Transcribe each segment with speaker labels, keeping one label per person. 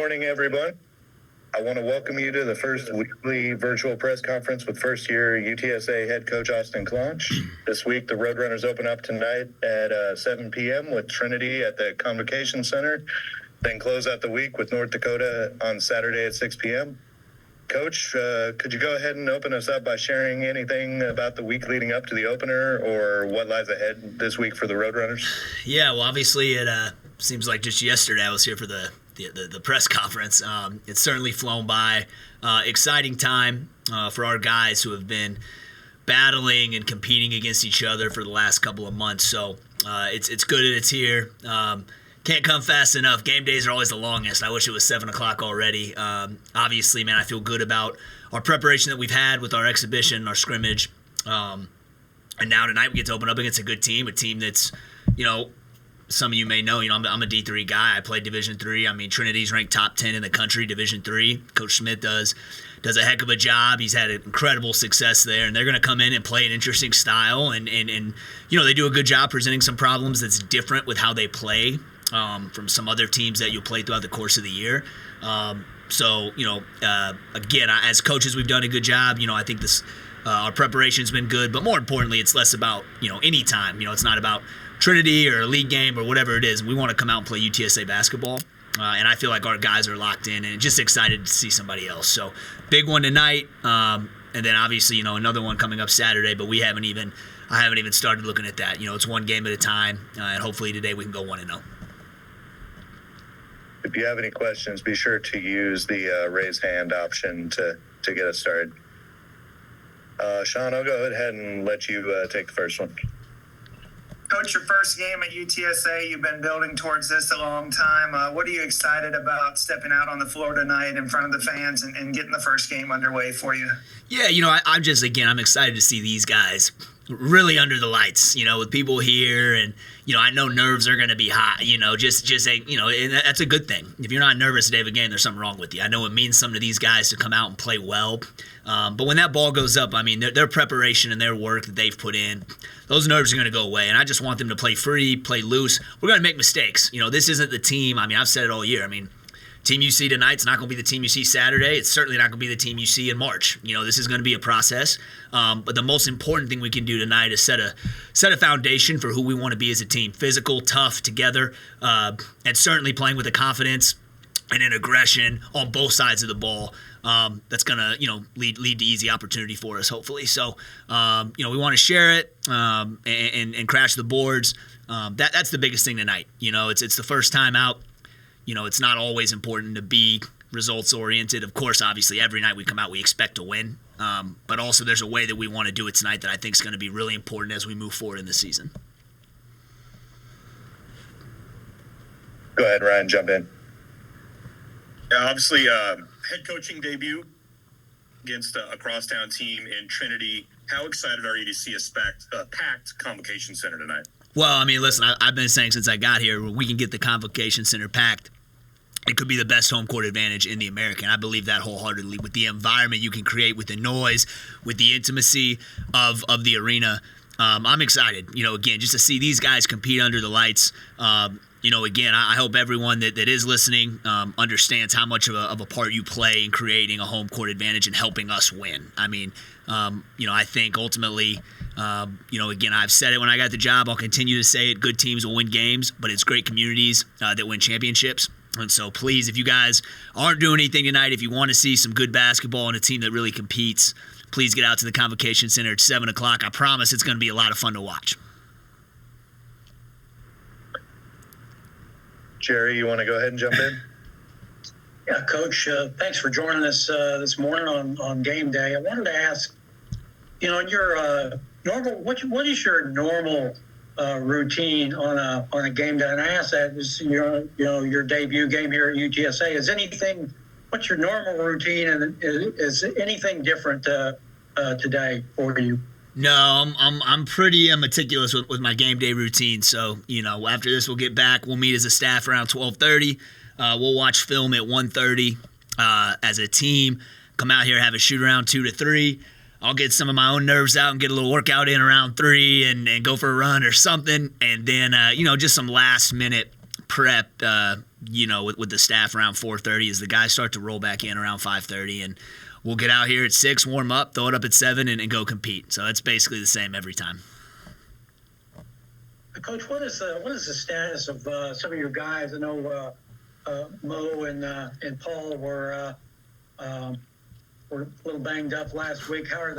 Speaker 1: Morning, everyone. I want to welcome you to the first weekly virtual press conference with first-year UTSA head coach Austin Claunch. This week, the Roadrunners open up tonight at 7 p.m. with Trinity at the Convocation Center, then close out the week with North Dakota on Saturday at 6 p.m. Coach, could you go ahead and open us up by sharing anything about the week leading up to the opener or what lies ahead this week for the Roadrunners?
Speaker 2: Yeah, well, obviously it seems like just yesterday I was here for the press conference. It's certainly flown by. Exciting time for our guys who have been battling and competing against each other for the last couple of months. So it's good that it's here. Can't come fast enough. Game days are always the longest. I wish it was 7 o'clock already. Obviously, man, I feel good about our preparation that we've had with our exhibition, our scrimmage. And now tonight we get to open up against a team that's, some of you may know, I'm a D3 guy. I played Division III. I mean, Trinity's ranked top 10 in the country, Division III. Coach Schmidt does a heck of a job. He's had incredible success there, and they're going to come in and play an interesting style. And they do a good job presenting some problems that's different with how they play from some other teams that you'll play throughout the course of the year. Again, as coaches, we've done a good job. I think this our preparation's been good, but more importantly, it's less about, any time. It's not about Trinity or a league game or whatever it is. We want to come out and play UTSA basketball. And I feel like our guys are locked in and just excited to see somebody else. So big one tonight. And then obviously, another one coming up Saturday, but I haven't even started looking at that. It's one game at a time. And hopefully today we can go 1-0.
Speaker 1: If you have any questions, be sure to use the raise hand option to get us started. Sean, I'll go ahead and let you take the first one.
Speaker 3: Coach, your first game at UTSA, you've been building towards this a long time. What are you excited about stepping out on the floor tonight in front of the fans and getting the first game underway for you?
Speaker 2: Yeah, I'm excited to see these guys really under the lights, with people here. And, I know nerves are going to be high, and that's a good thing. If you're not nervous today of a game, there's something wrong with you. I know it means something to these guys to come out and play well. But when that ball goes up, their preparation and their work that they've put in, those nerves are going to go away. And I just want them to play free, play loose. We're going to make mistakes. This isn't the team. I've said it all year. Team you see tonight's not going to be the team you see Saturday. It's certainly not going to be the team you see in March. This is going to be a process. But the most important thing we can do tonight is set a foundation for who we want to be as a team. Physical, tough, together, and certainly playing with a confidence and an aggression on both sides of the ball. That's going to, lead to easy opportunity for us, hopefully. So, we want to share it and crash the boards. That's the biggest thing tonight. It's the first time out. It's not always important to be results-oriented. Of course, obviously, every night we come out, we expect to win. But also there's a way that we want to do it tonight that I think is going to be really important as we move forward in the season.
Speaker 1: Go ahead, Ryan, jump in.
Speaker 4: Yeah, obviously, head coaching debut against a crosstown team in Trinity. How excited are you to see a packed Convocation Center tonight?
Speaker 2: Well, listen, I've been saying since I got here, we can get the Convocation Center packed. It could be the best home court advantage in the American. I believe that wholeheartedly with the environment you can create, with the noise, with the intimacy of the arena. I'm excited, again, just to see these guys compete under the lights. Again, I hope everyone that is listening understands how much of a part you play in creating a home court advantage and helping us win. I think ultimately, again, I've said it when I got the job. I'll continue to say it. Good teams will win games, but it's great communities that win championships. And so please, if you guys aren't doing anything tonight, if you want to see some good basketball and a team that really competes, please get out to the Convocation Center at 7 o'clock. I promise it's going to be a lot of fun to watch.
Speaker 1: Jerry, you want to go ahead and jump in?
Speaker 5: Yeah, Coach, thanks for joining us this morning on game day. I wanted to ask, your normal, what is your normal routine on a game day? And I asked that is your debut game here at UTSA. What's your normal routine, and is anything different today for you?
Speaker 2: No, I'm pretty meticulous with my game day routine. So, after this, we'll get back. We'll meet as a staff around 12:30. We'll watch film at 1:30 as a team. Come out here, have a shoot around 2 to 3. I'll get some of my own nerves out and get a little workout in around 3 and go for a run or something. And then, just some last minute prep with the staff around 4:30 as the guys start to roll back in around 5:30, and we'll get out here at 6, warm up, throw it up at 7, and go compete. So it's basically the same every time.
Speaker 5: Coach, what is the status of some of your guys? I know Mo and Paul were a little banged up last week. How are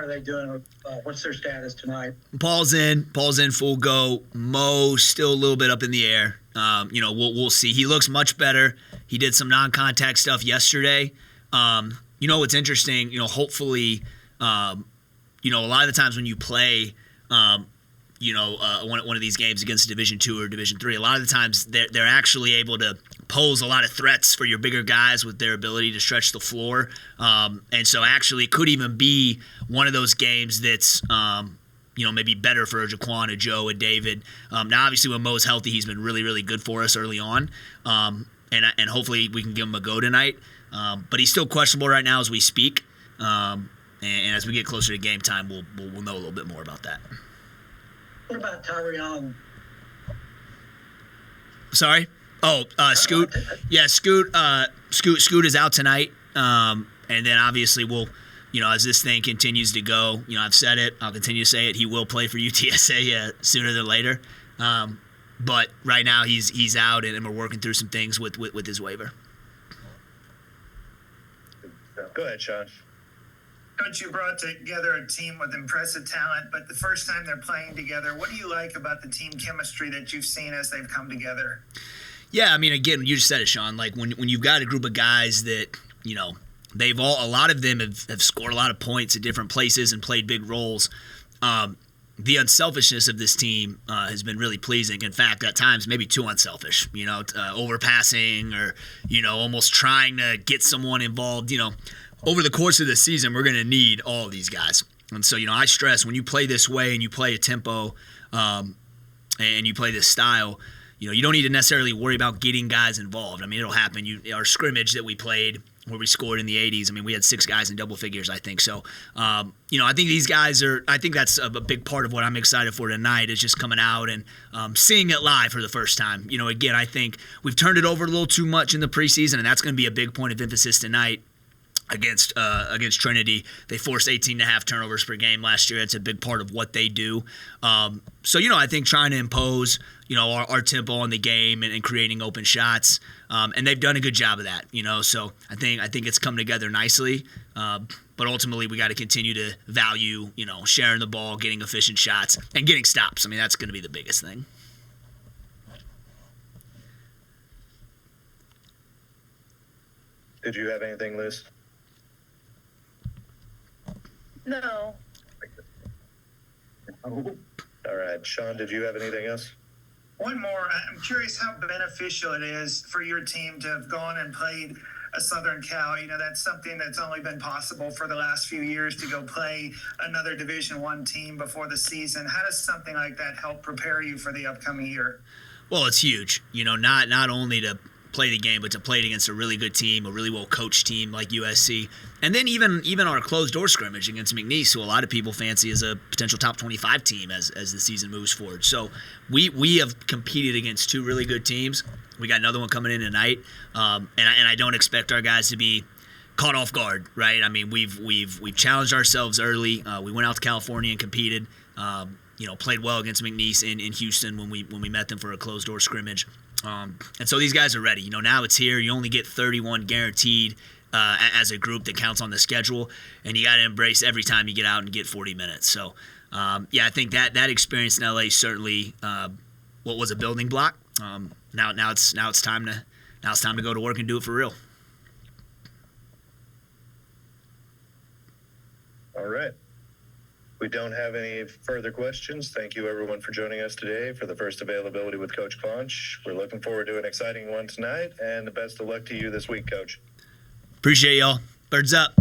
Speaker 5: they doing? What's their status tonight?
Speaker 2: Paul's in full go. Mo still a little bit up in the air. We'll see. He looks much better. He did some non-contact stuff yesterday. What's interesting, hopefully, a lot of the times when you play, one of these games against Division II or Division III, a lot of the times they're actually able to pose a lot of threats for your bigger guys with their ability to stretch the floor. And so actually it could even be one of those games that's, maybe better for a Jaquan, a Joe, a David. Now, obviously, when Mo's healthy, he's been really, really good for us early on. And hopefully we can give him a go tonight. But he's still questionable right now as we speak. And as we get closer to game time, we'll know a little bit more about that.
Speaker 5: What about Tyrion?
Speaker 2: Sorry? Oh, Scoot. Yeah, Scoot is out tonight. And then obviously we'll, as this thing continues to go, I've said it, I'll continue to say it, he will play for UTSA sooner than later. But right now he's out, and we're working through some things with his waiver.
Speaker 1: Go ahead, Sean.
Speaker 3: Coach, you brought together a team with impressive talent, but the first time they're playing together, what do you like about the team chemistry that you've seen as they've come together?
Speaker 2: Yeah, I mean, again, you just said it, Sean. Like when you've got a group of guys that, a lot of them have scored a lot of points at different places and played big roles. The unselfishness of this team has been really pleasing. In fact, at times maybe too unselfish, overpassing or, almost trying to get someone involved. Over the course of the season, we're going to need all of these guys. And so, I stress when you play this way and you play a tempo and you play this style, you don't need to necessarily worry about getting guys involved. I mean, it'll happen. Our scrimmage that we played where we scored in the 80s, I mean, we had 6 guys in double figures, I think. So, I think these guys I think that's a big part of what I'm excited for tonight is just coming out and seeing it live for the first time. Again, I think we've turned it over a little too much in the preseason, and that's going to be a big point of emphasis tonight. Against Trinity. They forced 18.5 turnovers per game last year. It's a big part of what they do. So, I think trying to impose, our tempo on the game and creating open shots. And they've done a good job of that, So I think it's come together nicely. But ultimately, we got to continue to value, sharing the ball, getting efficient shots, and getting stops. I mean, that's going to be the biggest thing.
Speaker 1: Did you have anything, Liz?
Speaker 6: No.
Speaker 1: All right. Sean, did you have anything else?
Speaker 3: One more. I'm curious how beneficial it is for your team to have gone and played a Southern Cal. That's something that's only been possible for the last few years to go play another Division I team before the season. How does something like that help prepare you for the upcoming year?
Speaker 2: Well, it's huge. Not only to play the game, but to play it against a really good team, a really well-coached team like USC. And then even our closed-door scrimmage against McNeese, who a lot of people fancy as a potential top 25 team as the season moves forward. So we have competed against 2 really good teams. We got another one coming in tonight. And I don't expect our guys to be caught off guard, right? I mean, we've challenged ourselves early. We went out to California and competed. Played well against McNeese in Houston when we met them for a closed-door scrimmage. And so these guys are ready. Now it's here. You only get 31 guaranteed as a group that counts on the schedule, and you got to embrace every time you get out and get 40 minutes. So, I think that experience in LA certainly what was a building block. Now it's time to go to work and do it for real.
Speaker 1: All right. We don't have any further questions. Thank you, everyone, for joining us today for the first availability with Coach Claunch. We're looking forward to an exciting one tonight, and the best of luck to you this week, Coach.
Speaker 2: Appreciate y'all. Birds up.